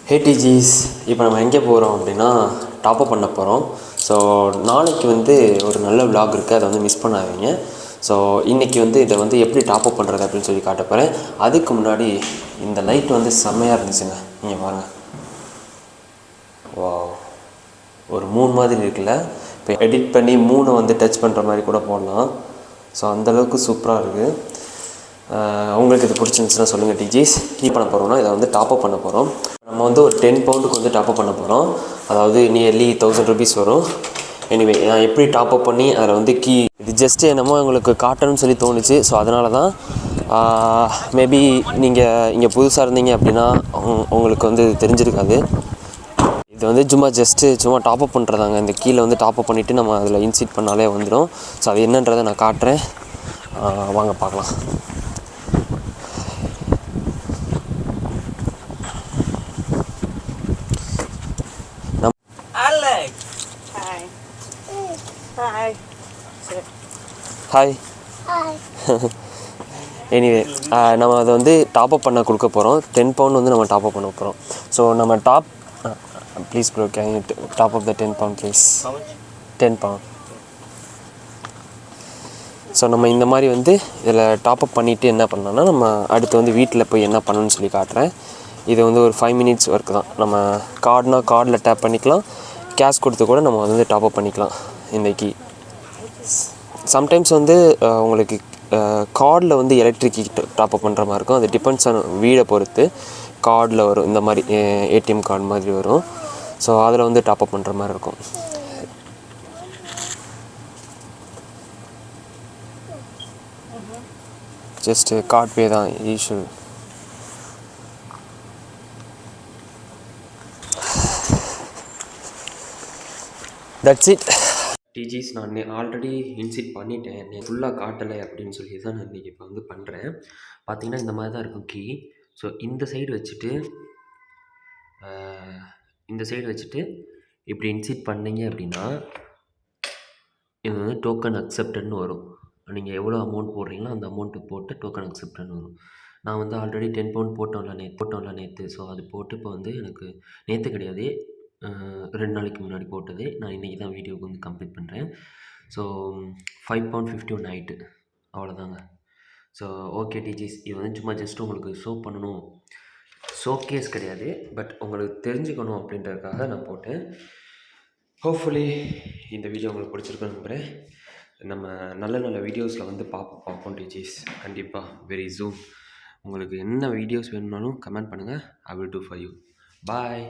ஹே டிஜிஸ், இப்போ நம்ம எங்கே போகிறோம் அப்படின்னா டாப்அப் பண்ண போகிறோம். ஸோ நாளைக்கு வந்து ஒரு நல்ல விலாக் இருக்குது, அதை வந்து மிஸ் பண்ணாதீங்க. ஸோ இன்றைக்கி வந்து இதை வந்து எப்படி டாப்அப் பண்ணுறது அப்படின்னு சொல்லி காட்ட போகிறேன். அதுக்கு முன்னாடி இந்த லைட் வந்து செம்மையாக இருந்துச்சுங்க. நீங்கள் பாருங்கள், வா, ஒரு மூணு மாதிரி இருக்குல்ல. இப்போ எடிட் பண்ணி மூணை வந்து டச் பண்ணுற மாதிரி கூட போடலாம். ஸோ அந்தளவுக்கு சூப்பராக இருக்குது. உங்களுக்கு இது பிடிச்சிருந்துச்சுன்னா சொல்லுங்கள் டிஜிஸ். பண்ண போகிறோம்னா இதை வந்து டாப்அப் பண்ண போகிறோம். நம்ம வந்து ஒரு 10 பவுண்டுக்கு வந்து டாப்அப் பண்ண போகிறோம். அதாவது நியர்லி 1000 ருபீஸ் வரும். எனிவே நான் எப்படி டாப்அப் பண்ணி அதில் வந்து இது ஜஸ்ட்டு என்னமோ உங்களுக்கு காட்டணும்னு சொல்லி தோணுச்சு. ஸோ அதனால தான் மேபி நீங்கள் இங்கே புதுசாக இருந்தீங்க அப்படின்னா உங்களுக்கு வந்து தெரிஞ்சிருக்காது. இது வந்து சும்மா டாப்அப் பண்ணுறதாங்க. இந்த கீழே வந்து டாப்அப் பண்ணிவிட்டு நம்ம அதில் இன்சீட் பண்ணாலே வந்துடும். ஸோ அது என்னன்றதை நான் காட்டுறேன், வாங்க பார்க்கலாம். ஹாய். எனிவே நம்ம அதை வந்து டாப்அப் பண்ண கொடுக்க போகிறோம். 10 பவுண்ட் வந்து நம்ம டாப்அப் பண்ண போகிறோம். ஸோ நம்ம please bro, can you top up the 10 pound please? 10 pound. So நம்ம இந்த மாதிரி வந்து இதில் டாப்அப் பண்ணிவிட்டு என்ன பண்ணலாம்னா, நம்ம அடுத்து வந்து வீட்டில் போய் என்ன பண்ணணும்னு சொல்லி காட்டுறேன். இது வந்து ஒரு 5 மினிட்ஸ் ஒர்க் தான். நம்ம கார்டில் டேப் பண்ணிக்கலாம். கேஷ் கொடுத்து கூட நம்ம வந்து டாப்அப் பண்ணிக்கலாம். இன்றைக்கி சம்டைம்ஸ் வந்து உங்களுக்கு கார்டில் வந்து எலக்ட்ரிக் டாப்அப் பண்ணுற மாதிரி இருக்கும். அது டிபெண்ட்ஸ் ஆன் வீடை பொறுத்து. கார்டில் வரும், இந்த மாதிரி ஏடிஎம் கார்டு மாதிரி வரும். ஸோ அதில் வந்து டாப்அப் பண்ணுற மாதிரி இருக்கும். ஜஸ்ட்டு கார்ட் பே தான் யூஷுவல். That's it டிஜிஸ். நான் ஆல்ரெடி இன்சிட் பண்ணிட்டேன், ஃபுல்லாக காட்டலை அப்படின்னு சொல்லி தான் நான் இன்றைக்கி இப்போ வந்து பண்ணுறேன். பார்த்திங்கன்னா இந்த மாதிரி தான் இருக்கும் கீ. ஸோ இந்த சைடு வச்சுட்டு இப்படி இன்சிட் பண்ணிங்க அப்படின்னா இது வந்து டோக்கன் அக்செப்டட்னு வரும். நீங்கள் எவ்வளோ அமௌண்ட் போடுறீங்களோ அந்த அமௌண்ட்டு போட்டு டோக்கன் அக்செப்டட்னு வரும். நான் வந்து ஆல்ரெடி 10 பவுண்ட் போட்டோம்ல நேற்று. ஸோ அது போட்டு இப்போ வந்து எனக்கு நேற்று கிடையாது, 2 நாளைக்கு முன்னாடி போட்டது. நான் இன்றைக்கி தான் வீடியோவுக்கு வந்து கம்ப்ளீட் பண்ணுறேன். ஸோ 5 பவுண்ட் 51 ஆகிட்டு, அவ்வளோதாங்க. ஸோ ஓகே டிஜிஸ், இது வந்து சும்மா ஜஸ்ட் உங்களுக்கு ஷோ பண்ணணும், ஷோகேஸ் கிடையாது, பட் உங்களுக்கு தெரிஞ்சுக்கணும் அப்படின்றதுக்காக நான் போட்டேன். ஹோப்ஃபுல்லி இந்த வீடியோ உங்களுக்கு பிடிச்சிருக்குன்னு நம்புகிறேன். நம்ம நல்ல நல்ல வீடியோஸில் வந்து பார்ப்போம் டிஜிஸ், கண்டிப்பாக வெரி சூன். உங்களுக்கு என்ன வீடியோஸ் வேணும்னாலும் கமெண்ட் பண்ணுங்கள். I will do for you. Bye.